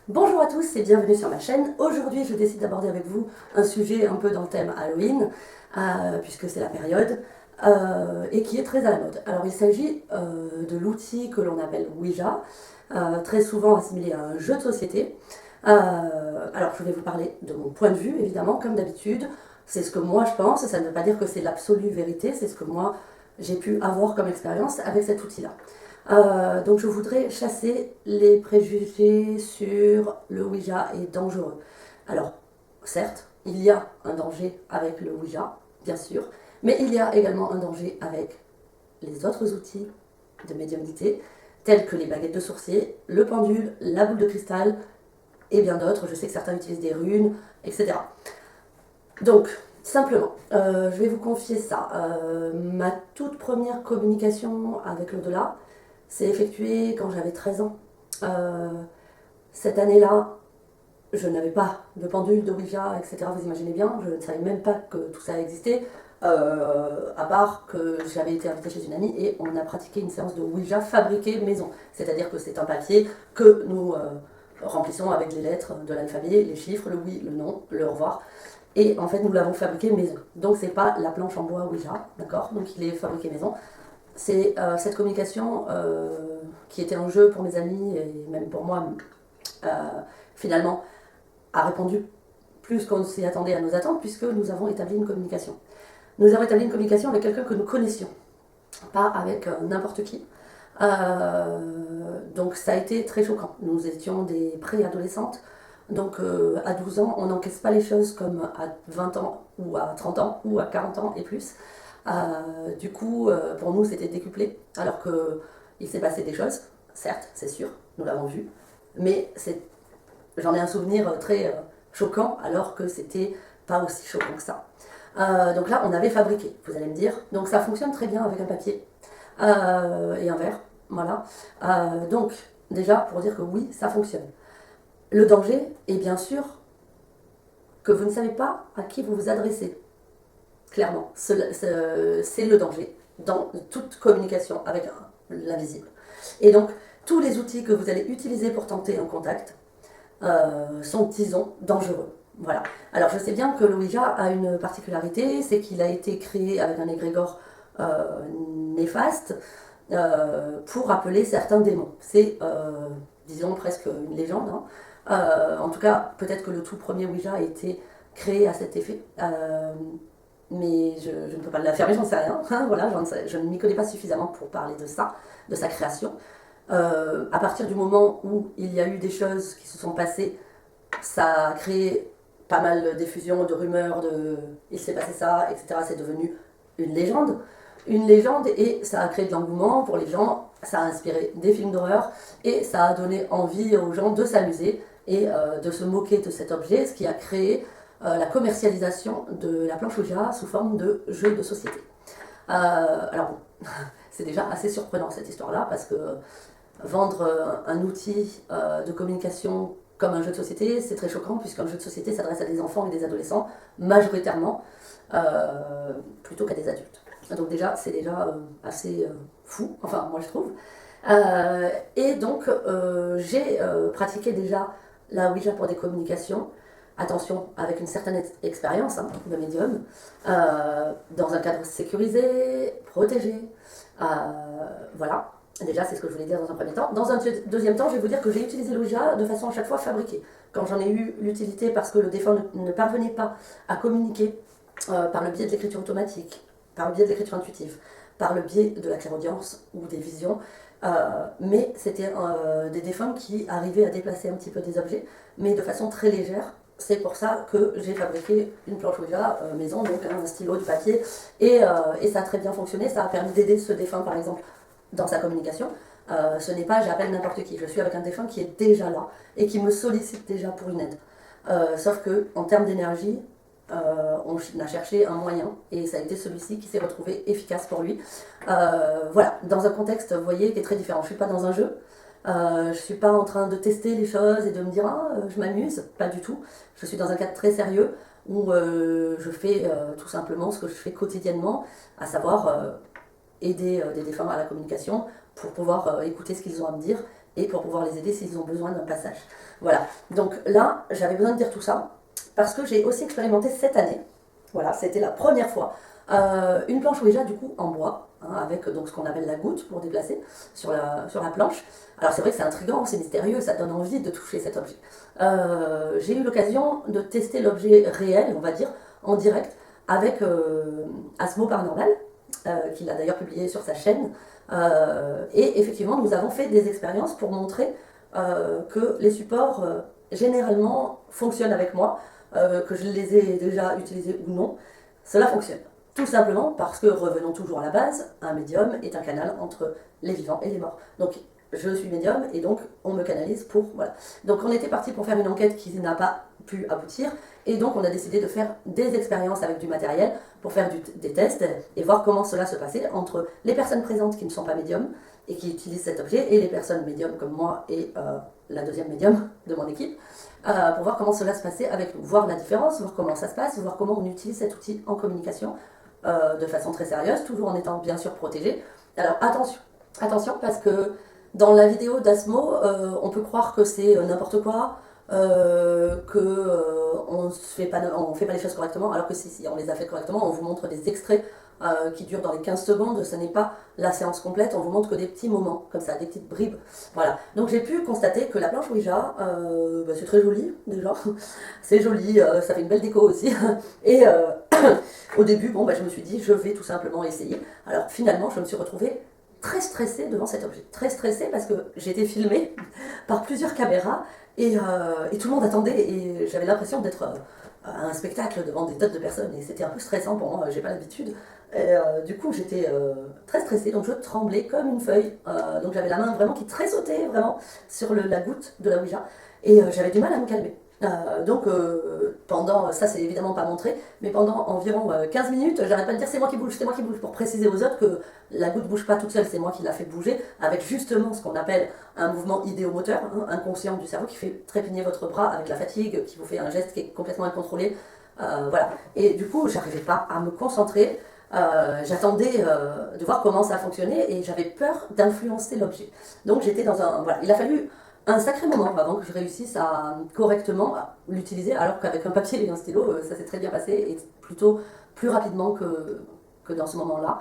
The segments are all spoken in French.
Bonjour à tous et bienvenue sur ma chaîne. Aujourd'hui, je décide d'aborder avec vous un sujet un peu dans le thème Halloween, puisque c'est la période, et qui est très à la mode. Alors, il s'agit de l'outil que l'on appelle Ouija, très souvent assimilé à un jeu de société. Alors, je vais vous parler de mon point de vue, évidemment, comme d'habitude. C'est ce que moi je pense, ça ne veut pas dire que c'est l'absolue vérité, c'est ce que moi j'ai pu avoir comme expérience avec cet outil-là. Donc je voudrais chasser les préjugés sur le Ouija est dangereux. Alors, certes, il y a un danger avec le Ouija, bien sûr, mais il y a également un danger avec les autres outils de médiumnité, tels que les baguettes de sorcier, le pendule, la boule de cristal et bien d'autres. Je sais que certains utilisent des runes, etc. Donc, simplement, je vais vous confier ça. Ma toute première communication avec l'au-delà s'est effectuée quand j'avais 13 ans. Euh, cette année-là, je n'avais pas de pendule, de Ouija, etc. Vous imaginez bien, je ne savais même pas que tout ça existait, à part que j'avais été invitée chez une amie et on a pratiqué une séance de Ouija fabriquée maison. C'est-à-dire que c'est un papier que nous remplissons avec les lettres de l'alphabet, les chiffres, le oui, le non, le au revoir. Et en fait, nous l'avons fabriqué maison. Donc, c'est pas la planche en bois Ouija, d'accord? Donc, il est fabriqué maison. C'est cette communication qui était en jeu pour mes amis et même pour moi, euh, finalement, a répondu plus qu'on s'y attendait à nos attentes, puisque nous avons établi une communication. Nous avons établi une communication avec quelqu'un que nous connaissions, pas avec n'importe qui. Donc ça a été très choquant. Nous étions des préadolescentes, donc à 12 ans, on n'encaisse pas les choses comme à 20 ans ou à 30 ans ou à 40 ans et plus. Du coup, pour nous, c'était décuplé, alors qu'il s'est passé des choses, certes, c'est sûr, nous l'avons vu, mais j'en ai un souvenir très choquant, alors que c'était pas aussi choquant que ça. Donc là, on avait fabriqué, vous allez me dire. Donc ça fonctionne très bien avec un papier et un verre, voilà. Donc déjà, pour dire que oui, ça fonctionne. Le danger est bien sûr que vous ne savez pas à qui vous vous adressez. Clairement, c'est le danger dans toute communication avec l'invisible. Et donc, tous les outils que vous allez utiliser pour tenter un contact sont, disons, dangereux. Voilà. Alors, je sais bien que le Ouija a une particularité, c'est qu'il a été créé avec un égrégore néfaste pour appeler certains démons. C'est, disons, presque une légende. Hein. En tout cas, peut-être que le tout premier Ouija a été créé à cet effet. Mais je ne peux pas l'affirmer, j'en sais rien. Voilà, je ne m'y connais pas suffisamment pour parler de ça, de sa création. À partir du moment où il y a eu des choses qui se sont passées, ça a créé pas mal d'effusions, de rumeurs, de il s'est passé ça, etc. C'est devenu une légende. Une légende et ça a créé de l'engouement pour les gens, ça a inspiré des films d'horreur et ça a donné envie aux gens de s'amuser et de se moquer de cet objet, ce qui a créé la commercialisation de la planche Ouija sous forme de jeu de société. Alors bon, c'est déjà assez surprenant cette histoire-là parce que vendre un outil de communication comme un jeu de société, c'est très choquant puisqu'un jeu de société s'adresse à des enfants et des adolescents majoritairement plutôt qu'à des adultes. Donc déjà, c'est déjà assez fou, enfin moi je trouve. Et donc j'ai pratiqué déjà la Ouija pour des communications, attention, avec une certaine expérience hein, de médium, dans un cadre sécurisé, protégé, voilà. Déjà, c'est ce que je voulais dire dans un premier temps. Dans un deuxième temps, je vais vous dire que j'ai utilisé l'Ouija de façon à chaque fois fabriquée. Quand j'en ai eu l'utilité parce que le défunt ne parvenait pas à communiquer par le biais de l'écriture automatique, par le biais de l'écriture intuitive, par le biais de la clairaudience ou des visions, mais c'était des défunts qui arrivaient à déplacer un petit peu des objets, mais de façon très légère. C'est pour ça que j'ai fabriqué une planche Ouija maison, donc un stylo, du papier, et ça a très bien fonctionné. Ça a permis d'aider ce défunt, par exemple, dans sa communication. Ce n'est pas j'appelle n'importe qui, je suis avec un défunt qui est déjà là et qui me sollicite déjà pour une aide. Sauf que en termes d'énergie, on a cherché un moyen et ça a été celui-ci qui s'est retrouvé efficace pour lui. Voilà, dans un contexte, vous voyez, qui est très différent. Je ne suis pas dans un jeu, je ne suis pas en train de tester les choses et de me dire ah, je m'amuse, pas du tout. Je suis dans un cadre très sérieux où je fais tout simplement ce que je fais quotidiennement, à savoir aider des défunts à la communication pour pouvoir écouter ce qu'ils ont à me dire et pour pouvoir les aider s'ils ont besoin d'un passage. Voilà, donc là, j'avais besoin de dire tout ça, parce que j'ai aussi expérimenté cette année, voilà, c'était la première fois, une planche Ouija du coup en bois, hein, avec donc ce qu'on appelle la goutte pour déplacer sur la planche. Alors c'est vrai que c'est intriguant, c'est mystérieux, ça donne envie de toucher cet objet. J'ai eu l'occasion de tester l'objet réel, on va dire, en direct, avec Asmo Paranormal, qu'il a d'ailleurs publié sur sa chaîne. Et effectivement, nous avons fait des expériences pour montrer que les supports généralement fonctionnent avec moi, que je les ai déjà utilisés ou non. Cela fonctionne. Tout simplement parce que, revenons toujours à la base, un médium est un canal entre les vivants et les morts. Donc, je suis médium et donc on me canalise pour... Voilà. Donc, on était parti pour faire une enquête qui n'a pas pu aboutir et donc on a décidé de faire des expériences avec du matériel pour faire des tests et voir comment cela se passait entre les personnes présentes qui ne sont pas médiums et qui utilisent cet objet et les personnes médiums comme moi et la deuxième médium de mon équipe pour voir comment cela se passait avec nous, voir la différence, voir comment ça se passe, voir comment on utilise cet outil en communication de façon très sérieuse, toujours en étant bien sûr protégé. Alors attention parce que dans la vidéo d'Asmo, on peut croire que c'est n'importe quoi, on ne fait pas les choses correctement, alors que si on les a fait correctement, on vous montre des extraits qui durent dans les 15 secondes, ce n'est pas la séance complète, on vous montre que des petits moments, comme ça, des petites bribes. Voilà, donc j'ai pu constater que la planche Ouija, c'est très joli déjà, c'est joli, ça fait une belle déco aussi, et au début, bon, je me suis dit, je vais tout simplement essayer. Alors finalement, je me suis retrouvée très stressée devant cet objet, très stressée parce que j'ai été filmée par plusieurs caméras et tout le monde attendait et j'avais l'impression d'être à un spectacle devant des tonnes de personnes et c'était un peu stressant pour moi, j'ai pas l'habitude. Et du coup j'étais très stressée, donc je tremblais comme une feuille, donc j'avais la main vraiment qui tressautait vraiment sur la goutte de la Ouija et j'avais du mal à me calmer. Donc pendant, ça c'est évidemment pas montré, mais pendant environ 15 minutes, j'arrête pas de dire c'est moi qui bouge, pour préciser aux autres que la goutte bouge pas toute seule, c'est moi qui la fais bouger, avec justement ce qu'on appelle un mouvement idéomoteur, hein, inconscient du cerveau, qui fait trépigner votre bras avec la fatigue, qui vous fait un geste qui est complètement incontrôlé. Voilà. Et du coup, j'arrivais pas à me concentrer, j'attendais de voir comment ça fonctionnait, et j'avais peur d'influencer l'objet. Donc j'étais dans un... Voilà, il a fallu un sacré moment avant que je réussisse à correctement l'utiliser, alors qu'avec un papier et un stylo, ça s'est très bien passé et plutôt plus rapidement que dans ce moment-là.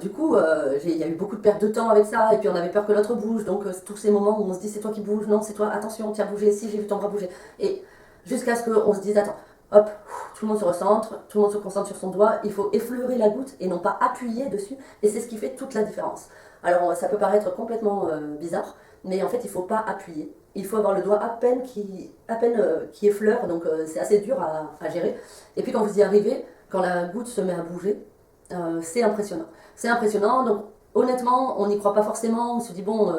Du coup, il y a eu beaucoup de perte de temps avec ça, et puis on avait peur que l'autre bouge, donc tous ces moments où on se dit c'est toi qui bouge, non c'est toi, attention, tu as bougé, si j'ai vu ton bras bouger, et jusqu'à ce qu'on se dise attends, hop, tout le monde se recentre, tout le monde se concentre sur son doigt, il faut effleurer la goutte et non pas appuyer dessus, et c'est ce qui fait toute la différence. Alors ça peut paraître complètement bizarre, mais en fait il ne faut pas appuyer. Il faut avoir le doigt à peine qui effleure, donc c'est assez dur à gérer. Et puis quand vous y arrivez, quand la goutte se met à bouger, c'est impressionnant. C'est impressionnant, donc honnêtement, on n'y croit pas forcément, on se dit bon,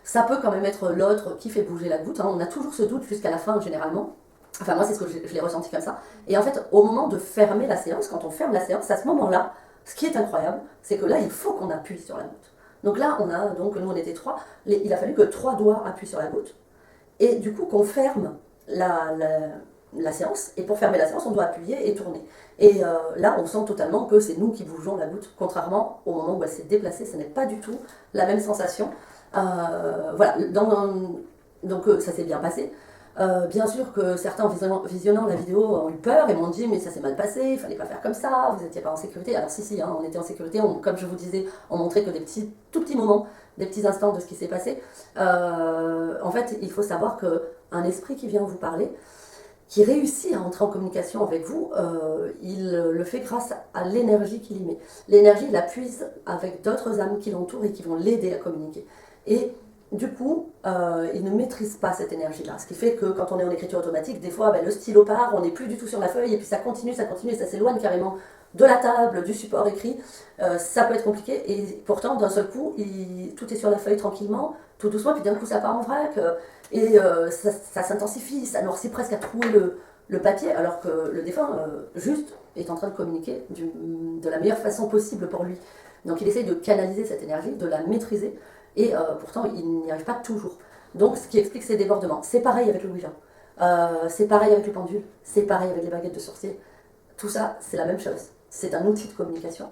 ça peut quand même être l'autre qui fait bouger la goutte, hein. On a toujours ce doute jusqu'à la fin généralement. Enfin moi c'est ce que je l'ai ressenti comme ça. Et en fait au moment de fermer la séance, quand on ferme la séance, à ce moment-là, ce qui est incroyable, c'est que là il faut qu'on appuie sur la goutte. Donc là nous on était trois, il a fallu que 3 doigts appuient sur la goutte. Et du coup qu'on ferme la séance, et pour fermer la séance, on doit appuyer et tourner. Et là, on sent totalement que c'est nous qui bougeons la goutte, contrairement au moment où elle s'est déplacée, ce n'est pas du tout la même sensation. Voilà, donc ça s'est bien passé. Bien sûr que certains, en visionnant la vidéo, ont eu peur et m'ont dit mais ça s'est mal passé, il fallait pas faire comme ça, vous n'étiez pas en sécurité. Alors si, hein, on était en sécurité, comme je vous disais, on montrait que des tout petits moments, des petits instants de ce qui s'est passé. En fait, il faut savoir qu'un esprit qui vient vous parler, qui réussit à entrer en communication avec vous, il le fait grâce à l'énergie qu'il y met. L'énergie, il la puise avec d'autres âmes qui l'entourent et qui vont l'aider à communiquer. Et du coup, il ne maîtrise pas cette énergie-là. Ce qui fait que quand on est en écriture automatique, des fois, le stylo part, on n'est plus du tout sur la feuille, et puis ça continue, et ça s'éloigne carrément de la table, du support écrit. Ça peut être compliqué, et pourtant, d'un seul coup, tout est sur la feuille tranquillement, tout doucement, puis d'un coup, ça part en vrac, et ça s'intensifie, ça noircit presque à trouer le papier, alors que le défunt, juste, est en train de communiquer de la meilleure façon possible pour lui. Donc il essaye de canaliser cette énergie, de la maîtriser, et pourtant il n'y arrive pas toujours. Donc ce qui explique ces débordements. C'est pareil avec le Ouija, c'est pareil avec les pendules, c'est pareil avec les baguettes de sorcier. Tout ça, c'est la même chose. C'est un outil de communication.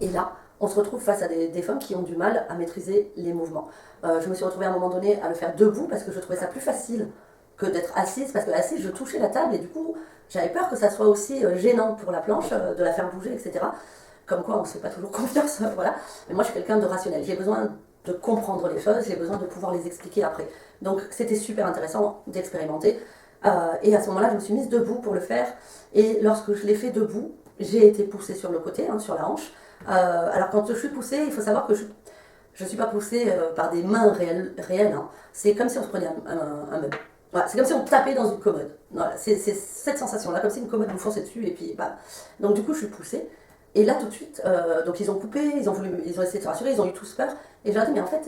Et là, on se retrouve face à des défunts qui ont du mal à maîtriser les mouvements. Je me suis retrouvée à un moment donné à le faire debout parce que je trouvais ça plus facile que d'être assise, parce que assise, je touchais la table et du coup, j'avais peur que ça soit aussi gênant pour la planche, de la faire bouger, etc. Comme quoi, on ne se fait pas toujours confiance, voilà. Mais moi, je suis quelqu'un de rationnel. J'ai besoin de comprendre les choses, j'ai besoin de pouvoir les expliquer après. Donc, c'était super intéressant d'expérimenter. Et à ce moment-là, je me suis mise debout pour le faire. Et lorsque je l'ai fait debout, j'ai été poussée sur le côté, sur la hanche. Alors, quand je suis poussée, il faut savoir que je ne suis pas poussée par des mains réelles. C'est comme si on se prenait un meuble. Voilà, c'est comme si on tapait dans une commode. Voilà, c'est cette sensation-là, comme si une commode vous fonçait dessus et puis bah. Donc du coup, je suis poussée. Et là, tout de suite, donc ils ont coupé, ils ont essayé de se rassurer, ils ont eu tous peur. Et je leur ai dit, mais en fait,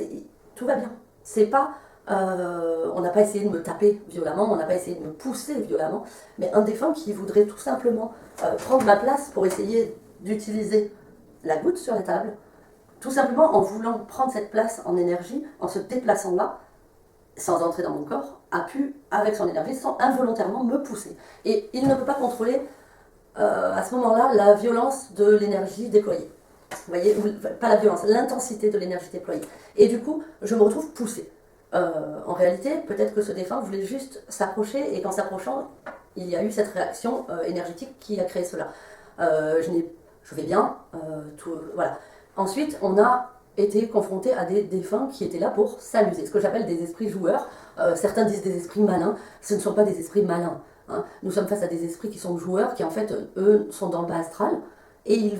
tout va bien. C'est pas, on n'a pas essayé de me taper violemment, on n'a pas essayé de me pousser violemment, mais un défunt qui voudrait tout simplement prendre ma place pour essayer d'utiliser la goutte sur la table, tout simplement en voulant prendre cette place en énergie, en se déplaçant là, sans entrer dans mon corps, a pu, avec son énergie, sans involontairement me pousser. Et il ne peut pas contrôler à ce moment-là la violence de l'énergie déployée. Vous voyez, pas la violence, l'intensité de l'énergie déployée. Et du coup, je me retrouve poussée. En réalité, peut-être que ce défunt voulait juste s'approcher, et qu'en s'approchant, il y a eu cette réaction énergétique qui a créé cela. Je vais bien, voilà. Ensuite, on a été confronté à des défunts qui étaient là pour s'amuser, ce que j'appelle des esprits joueurs. Certains disent des esprits malins, ce ne sont pas des esprits malins. Nous sommes face à des esprits qui sont joueurs, qui en fait, eux, sont dans le bas astral, et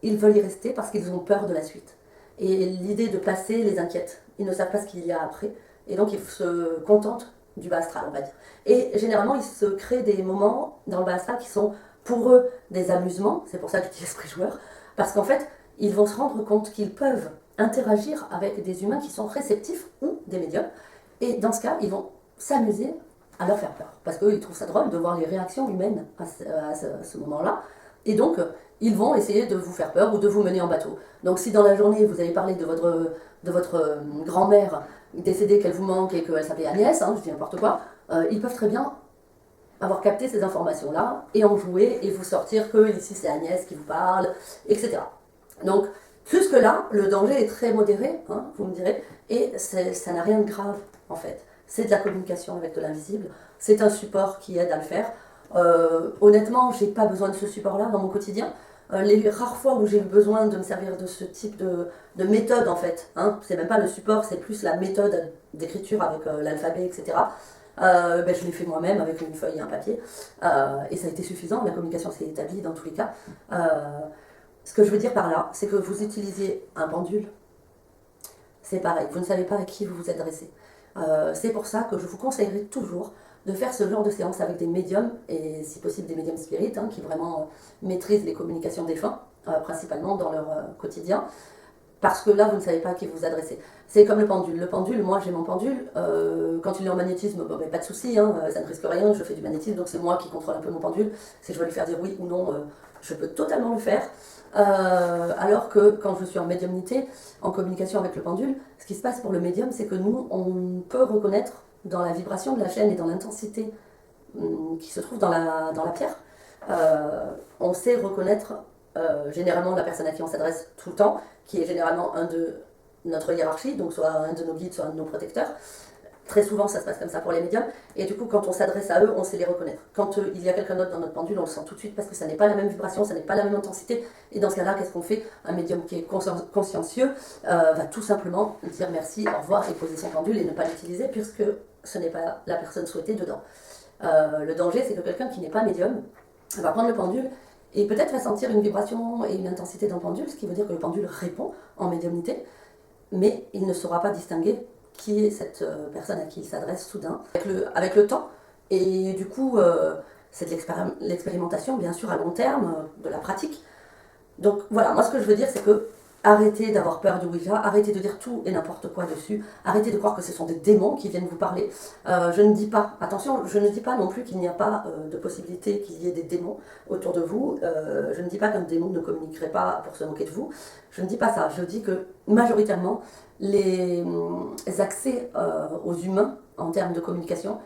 ils veulent y rester parce qu'ils ont peur de la suite. Et l'idée de passer les inquiète. Ils ne savent pas ce qu'il y a après, et donc ils se contentent du bas astral, on va dire. Et généralement, ils se créent des moments dans le bas astral qui sont pour eux des amusements, c'est pour ça que je dis esprit joueur, parce qu'en fait, ils vont se rendre compte qu'ils peuvent interagir avec des humains qui sont réceptifs ou des médiums, et dans ce cas, ils vont s'amuser à leur faire peur, parce qu'eux, ils trouvent ça drôle de voir les réactions humaines à ce moment-là, et donc, ils vont essayer de vous faire peur ou de vous mener en bateau. Donc si dans la journée, vous avez parlé de votre grand-mère décédée, qu'elle vous manque et qu'elle s'appelait Agnès, je dis n'importe quoi, ils peuvent très bien avoir capté ces informations-là et en jouer et vous sortir que ici c'est Agnès qui vous parle, etc. Donc, jusque-là, le danger est très modéré, vous me direz, et ça n'a rien de grave, en fait. C'est de la communication avec de l'invisible, c'est un support qui aide à le faire. Honnêtement, j'ai pas besoin de ce support-là dans mon quotidien. Les rares fois où j'ai eu besoin de me servir de ce type de méthode, en fait, c'est même pas le support, c'est plus la méthode d'écriture avec l'alphabet, etc. Je l'ai fait moi-même avec une feuille et un papier, et ça a été suffisant, la communication s'est établie dans tous les cas. Ce que je veux dire par là, c'est que vous utilisiez un pendule, c'est pareil, vous ne savez pas à qui vous vous adressez. C'est pour ça que je vous conseillerais toujours de faire ce genre de séance avec des médiums, et si possible des médiums spirites, qui vraiment maîtrisent les communications défunts, principalement dans leur quotidien, parce que là, vous ne savez pas à qui vous vous adressez. C'est comme le pendule. Le pendule, moi j'ai mon pendule, quand il est en magnétisme, pas de souci, ça ne risque rien, je fais du magnétisme, donc c'est moi qui contrôle un peu mon pendule. Si je veux lui faire dire oui ou non, je peux totalement le faire. Alors que quand je suis en médiumnité, en communication avec le pendule, ce qui se passe pour le médium, c'est que nous, on peut reconnaître dans la vibration de la chaîne et dans l'intensité qui se trouve dans la pierre, on sait reconnaître généralement la personne à qui on s'adresse tout le temps, qui est généralement un de notre hiérarchie, donc soit un de nos guides, soit un de nos protecteurs. Très souvent, ça se passe comme ça pour les médiums. Et du coup, quand on s'adresse à eux, on sait les reconnaître. Quand il y a quelqu'un d'autre dans notre pendule, on le sent tout de suite parce que ça n'est pas la même vibration, ça n'est pas la même intensité. Et dans ce cas-là, qu'est-ce qu'on fait? Un médium qui est consciencieux va tout simplement dire merci, au revoir et poser son pendule et ne pas l'utiliser puisque ce n'est pas la personne souhaitée dedans. Le danger, c'est que quelqu'un qui n'est pas médium va prendre le pendule et peut-être va sentir une vibration et une intensité dans le pendule, ce qui veut dire que le pendule répond en médiumnité, mais il ne saura pas distinguer qui est cette personne à qui il s'adresse soudain, avec le temps. Et du coup, c'est de l'expérimentation, bien sûr, à long terme, de la pratique. Donc voilà, moi ce que je veux dire, c'est que arrêtez d'avoir peur du Ouija, arrêtez de dire tout et n'importe quoi dessus, arrêtez de croire que ce sont des démons qui viennent vous parler. Je ne dis pas, attention, je ne dis pas non plus qu'il n'y a pas de possibilité qu'il y ait des démons autour de vous. Je ne dis pas qu'un démon ne communiquerait pas pour se moquer de vous. Je ne dis pas ça. Je dis que majoritairement, les accès aux humains en termes de communication,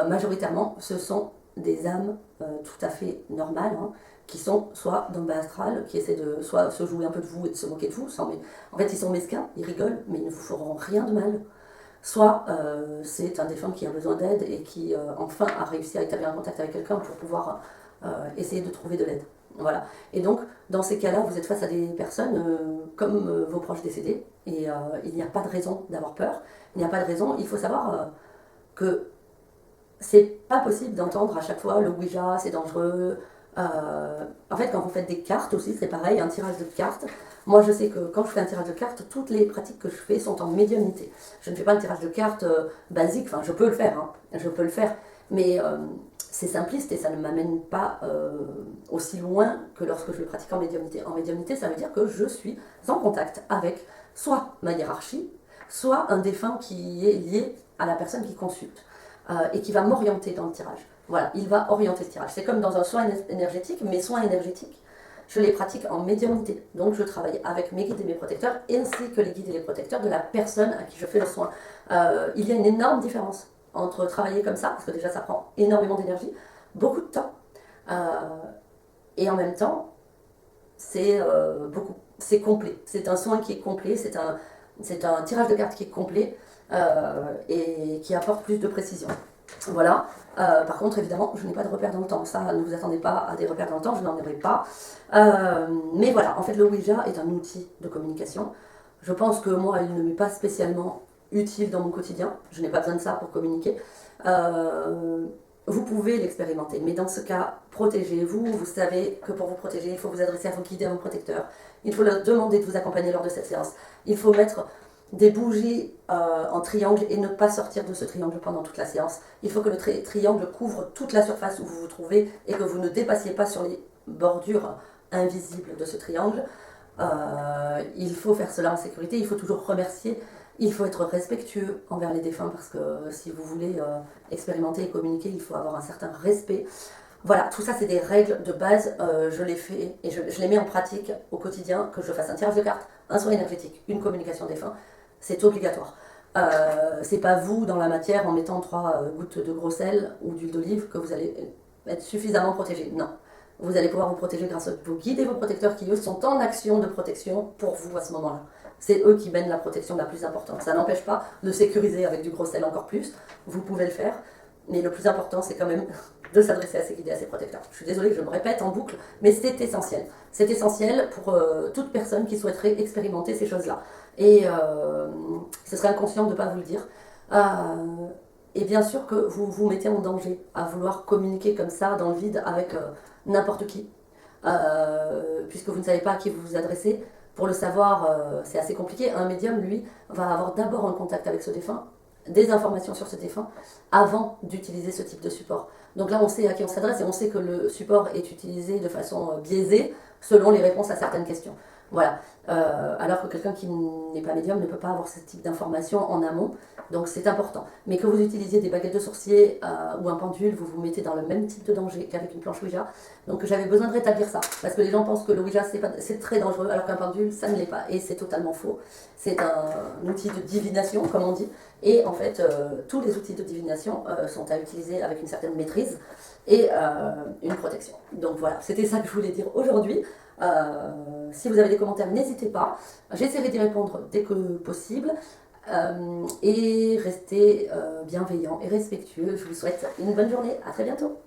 majoritairement, ce sont des âmes tout à fait normales, hein, qui sont soit dans le bas astral, qui essaient de soit se jouer un peu de vous et de se moquer de vous, mais en fait ils sont mesquins, ils rigolent, mais ils ne vous feront rien de mal. Soit c'est un défunt qui a besoin d'aide et qui enfin a réussi à établir un contact avec quelqu'un pour pouvoir essayer de trouver de l'aide. Voilà. Et donc, dans ces cas-là, vous êtes face à des personnes comme vos proches décédés, et il n'y a pas de raison d'avoir peur, il n'y a pas de raison, il faut savoir que c'est pas possible d'entendre à chaque fois le Ouija, c'est dangereux. En fait, quand vous faites des cartes aussi, c'est pareil, un tirage de cartes. Moi, je sais que quand je fais un tirage de cartes, toutes les pratiques que je fais sont en médiumnité. Je ne fais pas un tirage de cartes basique, enfin, je peux le faire, hein, je peux le faire, mais c'est simpliste et ça ne m'amène pas aussi loin que lorsque je le pratique en médiumnité. En médiumnité, ça veut dire que je suis en contact avec soit ma hiérarchie, soit un défunt qui est lié à la personne qui consulte et qui va m'orienter dans le tirage. Voilà, il va orienter le tirage. C'est comme dans un soin énergétique, mes soins énergétiques, je les pratique en médiumnité. Donc je travaille avec mes guides et mes protecteurs, ainsi que les guides et les protecteurs de la personne à qui je fais le soin. Il y a une énorme différence entre travailler comme ça, parce que déjà ça prend énormément d'énergie, beaucoup de temps, et en même temps, c'est complet. C'est un soin qui est complet, c'est un tirage de cartes qui est complet et qui apporte plus de précision. Voilà. Par contre, évidemment, je n'ai pas de repères dans le temps. Ça, ne vous attendez pas à des repères dans le temps, je n'en aurai pas. Mais voilà, en fait, le Ouija est un outil de communication. Je pense que moi, il ne m'est pas spécialement utile dans mon quotidien. Je n'ai pas besoin de ça pour communiquer. Vous pouvez l'expérimenter, mais dans ce cas, protégez-vous. Vous savez que pour vous protéger, il faut vous adresser à vos guides et à vos protecteurs. Il faut leur demander de vous accompagner lors de cette séance. Il faut mettre des bougies en triangle et ne pas sortir de ce triangle pendant toute la séance. Il faut que le triangle couvre toute la surface où vous vous trouvez et que vous ne dépassiez pas sur les bordures invisibles de ce triangle. Il faut faire cela en sécurité, il faut toujours remercier, il faut être respectueux envers les défunts parce que si vous voulez expérimenter et communiquer, il faut avoir un certain respect. Voilà, tout ça c'est des règles de base, je les fais et je les mets en pratique au quotidien, que je fasse un tirage de cartes, un soin énergétique, une communication défunt, c'est obligatoire. C'est pas vous dans la matière en mettant 3 gouttes de gros sel ou d'huile d'olive que vous allez être suffisamment protégé. Non, vous allez pouvoir vous protéger grâce à vos guides et vos protecteurs qui eux sont en action de protection pour vous à ce moment-là. C'est eux qui mènent la protection la plus importante. Ça n'empêche pas de sécuriser avec du gros sel encore plus, vous pouvez le faire, mais le plus important c'est quand même de s'adresser à ses guides et à ses protecteurs. Je suis désolée que je me répète en boucle, mais c'est essentiel. C'est essentiel pour toute personne qui souhaiterait expérimenter ces choses-là. Et ce serait inconscient de ne pas vous le dire. Et bien sûr que vous vous mettez en danger à vouloir communiquer comme ça dans le vide avec n'importe qui, puisque vous ne savez pas à qui vous vous adressez. Pour le savoir, c'est assez compliqué. Un médium, lui, va avoir d'abord un contact avec ce défunt, des informations sur ce défunt, avant d'utiliser ce type de support. Donc là, on sait à qui on s'adresse et on sait que le support est utilisé de façon biaisée selon les réponses à certaines questions. Voilà. Alors que quelqu'un qui n'est pas médium ne peut pas avoir ce type d'informations en amont, donc c'est important. Mais que vous utilisiez des baguettes de sorcier ou un pendule, vous vous mettez dans le même type de danger qu'avec une planche Ouija. Donc j'avais besoin de rétablir ça, parce que les gens pensent que le Ouija c'est très dangereux, alors qu'un pendule ça ne l'est pas, et c'est totalement faux. C'est un outil de divination, comme on dit, et en fait tous les outils de divination sont à utiliser avec une certaine maîtrise et une protection. Donc voilà, c'était ça que je voulais dire aujourd'hui. Si vous avez des commentaires, n'hésitez pas. J'essaierai d'y répondre dès que possible. Et restez bienveillants et respectueux. Je vous souhaite une bonne journée. À très bientôt.